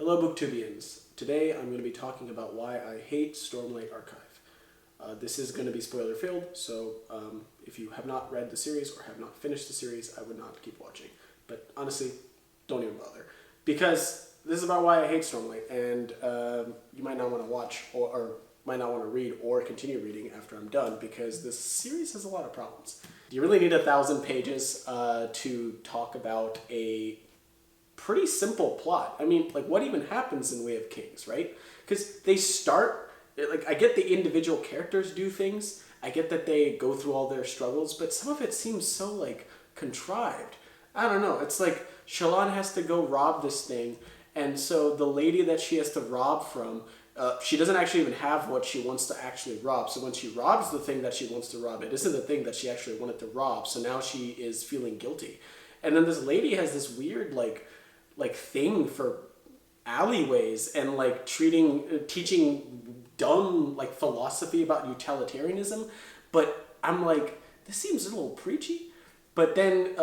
Hello Booktubians. Today I'm going to be talking about why I hate Stormlight Archive. This is going to be spoiler filled, so if you have not read the series or have not finished the series, I would not keep watching. But honestly, don't even bother. Because this is about why I hate Stormlight, and you might not want to watch or might not want to read or continue reading after I'm done, because this series has a lot of problems. You really need 1,000 pages to talk about a pretty simple plot. I mean, like, what even happens in Way of Kings, right? Because they start, like, I get the individual characters do things, I get that they go through all their struggles, but some of it seems so, like, contrived. I don't know, it's like Shallan has to go rob this thing, and so the lady that she has to rob from, she doesn't actually even have what she wants to actually rob. So when she robs the thing that she wants to rob, it isn't the thing that she actually wanted to rob. So now she is feeling guilty. And then this lady has this weird, like thing for alleyways and like teaching dumb like philosophy about utilitarianism. But I'm like, this seems a little preachy. But then,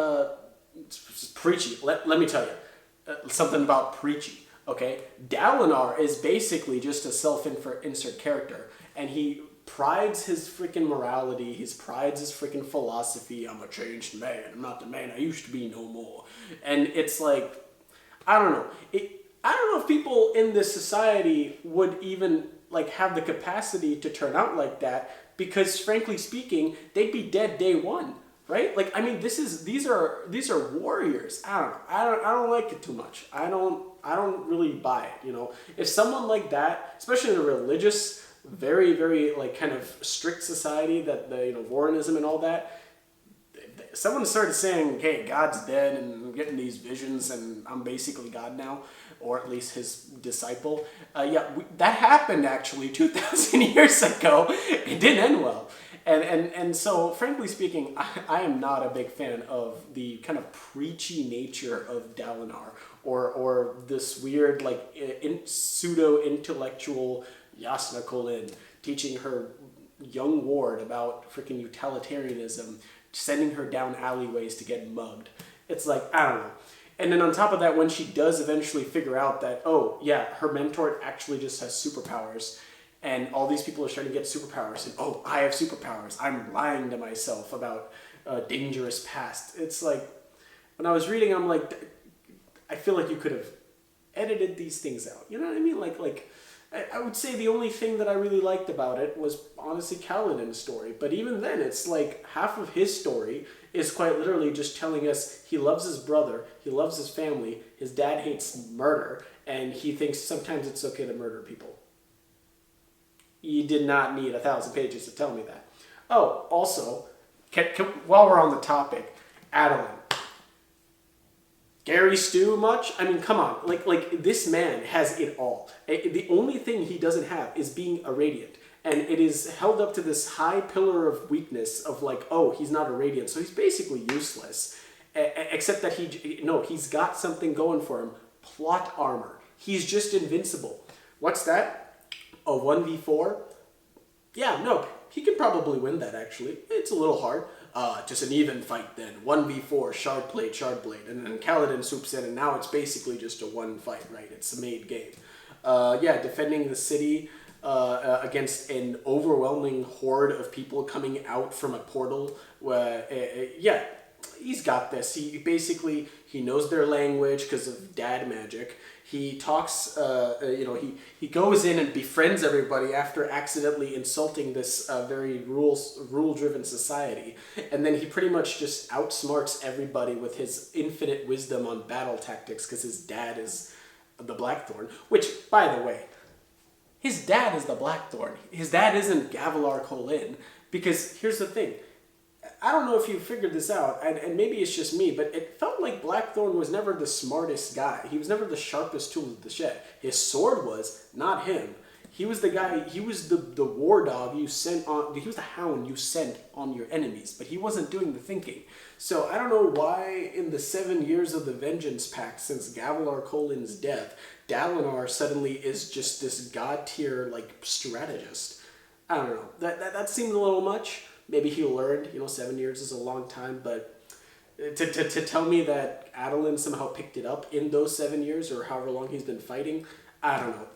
preachy, let me tell you something about preachy. Okay, Dalinar is basically just a self-insert character, and he prides his freaking morality, he prides his freaking philosophy. I'm a changed man. I'm not the man I used to be no more. And it's like, I don't know. I don't know if people in this society would even like have the capacity to turn out like that, because frankly speaking, they'd be dead day one. Right? Like, I mean, these are warriors. I don't know. I don't like it too much. I don't really buy it, you know. If someone like that, especially in a religious, very, very like kind of strict society, that the, you know, Vorinism and all that, someone started saying, "Hey, God's dead and I'm getting these visions and I'm basically God now," or at least his disciple. That happened actually 2,000 years ago. It didn't end well. And so, frankly speaking, I am not a big fan of the kind of preachy nature of Dalinar, or this weird, like, pseudo-intellectual Yasna Kholin teaching her young ward about freaking utilitarianism, sending her down alleyways to get mugged. It's like, I don't know. And then on top of that, when she does eventually figure out that, oh, yeah, her mentor actually just has superpowers, and all these people are starting to get superpowers, and oh, I have superpowers. I'm lying to myself about a dangerous past. It's like, when I was reading, I'm like, I feel like you could have edited these things out. You know what I mean? Like I would say the only thing that I really liked about it was honestly Kaladin's story. But even then, it's like half of his story is quite literally just telling us he loves his brother, he loves his family, his dad hates murder, and he thinks sometimes it's okay to murder people. You did not need 1,000 pages to tell me that. Oh, also, while we're on the topic, Adeline. Gary Stu much? I mean, come on. Like this man has it all. The only thing he doesn't have is being a Radiant. And it is held up to this high pillar of weakness of like, oh, he's not a Radiant, so he's basically useless. Except that he's got something going for him. Plot armor. He's just invincible. What's that? A 1v4? Yeah, no, he can probably win that, actually. It's a little hard. Just an even fight then. 1v4, shard blade. And then Kaladin swoops in, and now it's basically just a one fight, right? It's a made game. Defending the city against an overwhelming horde of people coming out from a portal. He's got this. He knows their language because of dad magic. He talks, he goes in and befriends everybody after accidentally insulting this very rule-driven society. And then he pretty much just outsmarts everybody with his infinite wisdom on battle tactics because his dad is the Blackthorn. Which, by the way, his dad is the Blackthorn. His dad isn't Gavilar Kholin. Because here's the thing. I don't know if you figured this out, and maybe it's just me, but it felt like Blackthorn was never the smartest guy. He was never the sharpest tool of the shed. His sword was, not him. He was the guy, he was the war dog you sent on, he was the hound you sent on your enemies, but he wasn't doing the thinking. So I don't know why in the 7 years of the Vengeance Pact since Gavilar Kholin's death, Dalinar suddenly is just this god tier, like, strategist. I don't know. That seemed a little much. Maybe he learned, 7 years is a long time, but To tell me that Adeline somehow picked it up in those 7 years or however long he's been fighting, I don't know.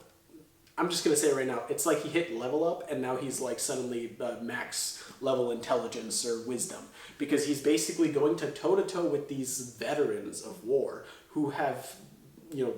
I'm just gonna say it right now. It's like he hit level up and now he's like suddenly max level intelligence or wisdom, because he's basically going to toe to toe with these veterans of war who have,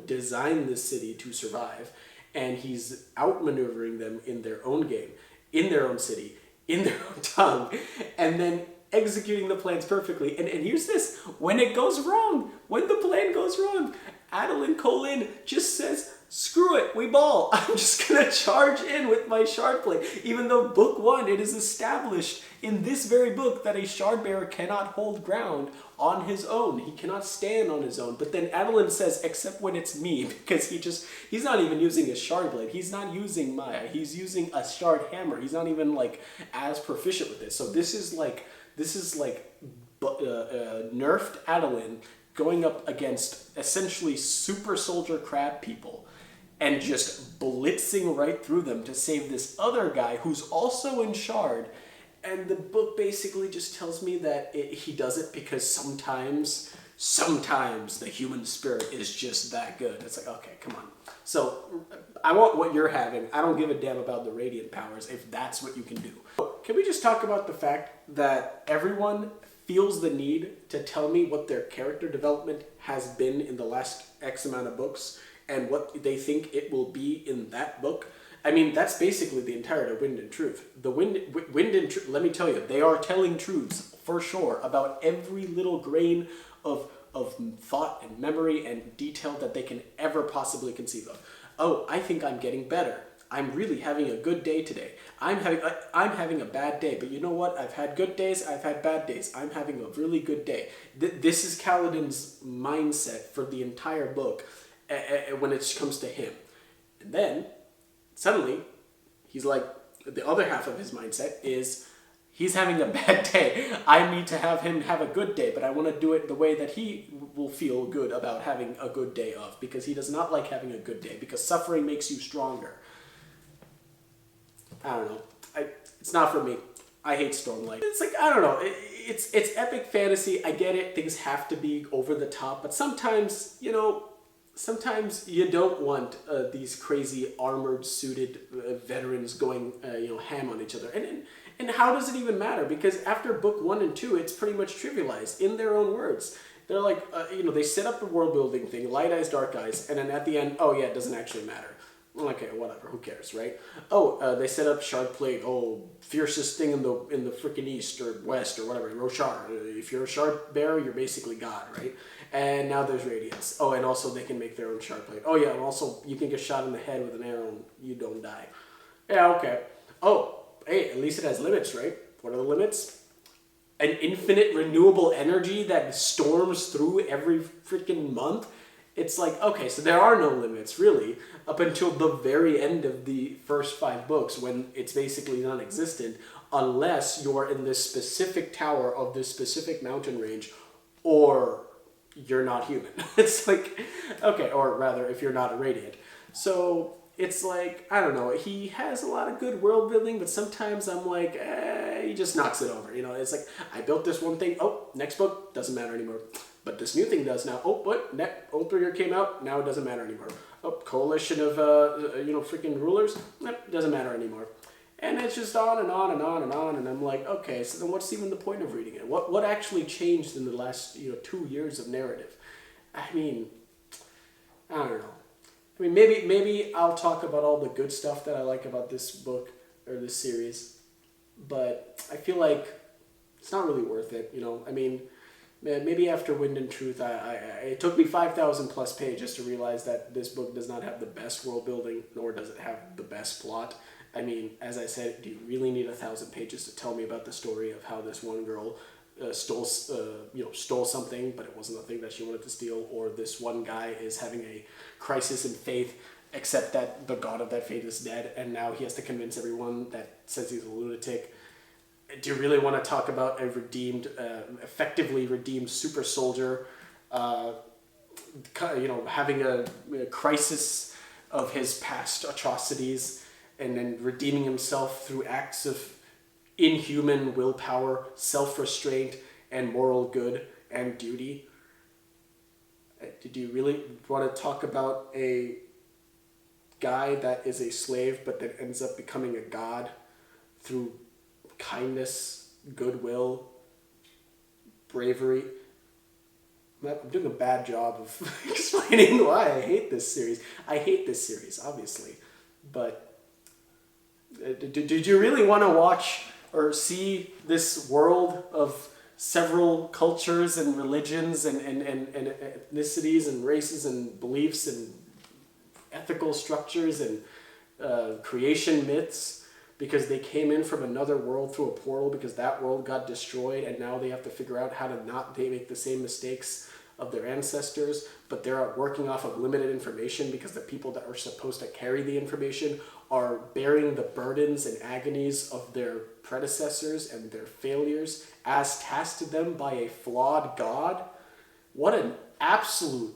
designed this city to survive, and he's outmaneuvering them in their own game, in their own city, in their own tongue, and then executing the plans perfectly. And here's this: when it goes wrong, when the plan goes wrong, Adeline Colin just says, screw it, we ball. I'm just gonna charge in with my shard blade. Even though book 1, it is established in this very book that a shard bearer cannot hold ground on his own. He cannot stand on his own. But then Adeline says, except when it's me, because he's not even using a shard blade. He's not using Maya. He's using a shard hammer. He's not even like as proficient with this. So this is like nerfed Adeline going up against essentially super soldier crab people and just blitzing right through them to save this other guy who's also in shard. And the book basically just tells me that he does it because sometimes the human spirit is just that good. It's like, okay, come on. So I want what you're having. I don't give a damn about the radiant powers if that's what you can do. Can we just talk about the fact that everyone feels the need to tell me what their character development has been in the last X amount of books and what they think it will be in that book? I mean, that's basically the entirety of Wind and Truth. The Wind and Truth, let me tell you, they are telling truths for sure about every little grain of thought and memory and detail that they can ever possibly conceive of. Oh, I think I'm getting better. I'm really having a good day today. I'm having a bad day, but you know what? I've had good days, I've had bad days. I'm having a really good day. This is Kaladin's mindset for the entire book when it comes to him. And then, suddenly, he's like, the other half of his mindset is, he's having a bad day. I need to have him have a good day, but I want to do it the way that he will feel good about having a good day of, because he does not like having a good day, because suffering makes you stronger. I don't know. It's not for me. I hate Stormlight. It's like, I don't know. It's epic fantasy. I get it. Things have to be over the top, but sometimes, sometimes you don't want these crazy armored, suited veterans going, ham on each other. And how does it even matter? Because after book 1 and 2, it's pretty much trivialized in their own words. They're like, they set up the world building thing, light eyes, dark eyes, and then at the end, oh yeah, it doesn't actually matter. Okay, whatever, who cares, right? Oh, they set up shard plate. Oh, fiercest thing in the freaking east or west or whatever, Roshar. If you're a shard bearer, you're basically God, right? And now there's radiance. Oh, and also they can make their own shard plate. Oh yeah, and also you can get shot in the head with an arrow and you don't die. Yeah, okay. Oh, hey, at least it has limits, right? What are the limits? An infinite renewable energy that storms through every freaking month. It's like, okay, so there are no limits, really, up until the very end of the first 5 books, when it's basically non-existent, unless you're in this specific tower of this specific mountain range, or you're not human. It's like, okay, or rather, if you're not a radiant. So it's like, I don't know, he has a lot of good world building, but sometimes I'm like, he just knocks it over. It's like, I built this one thing, oh, next book, doesn't matter anymore. But this new thing does now. Oh, what? Old 3 came out, now it doesn't matter anymore. Oh, coalition of, freaking rulers, nope, doesn't matter anymore. And it's just on and on and on and on, and I'm like, okay, so then what's even the point of reading it? What actually changed in the last, 2 years of narrative? I mean, I don't know. I mean, maybe I'll talk about all the good stuff that I like about this book, or this series, but I feel like it's not really worth it, I mean, maybe after Wind and Truth, it took me 5,000 plus pages to realize that this book does not have the best world building, nor does it have the best plot. I mean, as I said, do you really need 1,000 pages to tell me about the story of how this one girl stole something, but it wasn't the thing that she wanted to steal, or this one guy is having a crisis in faith, except that the god of that faith is dead, and now he has to convince everyone that says he's a lunatic. Do you really want to talk about a effectively redeemed super soldier, having a crisis of his past atrocities, and then redeeming himself through acts of inhuman willpower, self-restraint, and moral good, and duty. Did you really want to talk about a guy that is a slave but that ends up becoming a god through kindness, goodwill, bravery? I'm doing a bad job of explaining why I hate this series. I hate this series, obviously. But did you really want to watch or see this world of several cultures and religions and ethnicities and races and beliefs and ethical structures and creation myths, because they came in from another world through a portal because that world got destroyed, and now they have to figure out how to not make the same mistakes of their ancestors, but they're working off of limited information because the people that are supposed to carry the information are bearing the burdens and agonies of their predecessors and their failures as tasked to them by a flawed god. What an absolute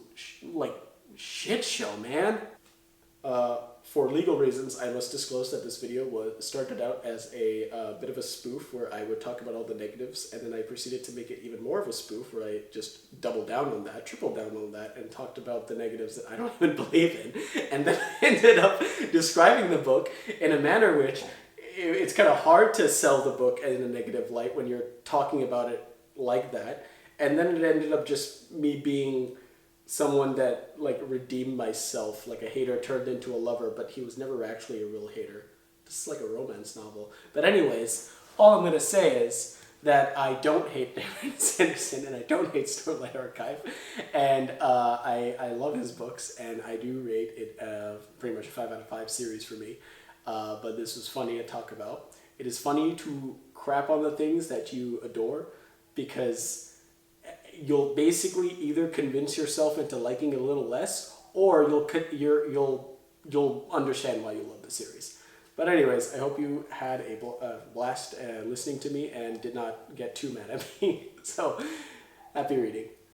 shit show, man. For legal reasons, I must disclose that this video started out as a bit of a spoof where I would talk about all the negatives, and then I proceeded to make it even more of a spoof where I just doubled down on that, tripled down on that, and talked about the negatives that I don't even believe in, and then ended up describing the book in a manner which it's kind of hard to sell the book in a negative light when you're talking about it like that, and then it ended up just me being someone that redeemed myself, like a hater turned into a lover, but he was never actually a real hater. This is like a romance novel. But anyways, all I'm gonna say is that I don't hate David Sanderson and I don't hate Stormlight Archive, and I love his books, and I do rate it pretty much a 5 out of 5 series for me. But this was funny to talk about. It is funny to crap on the things that you adore, because you'll basically either convince yourself into liking it a little less, or you'll understand why you love the series. But anyways, I hope you had a blast listening to me and did not get too mad at me. So, happy reading.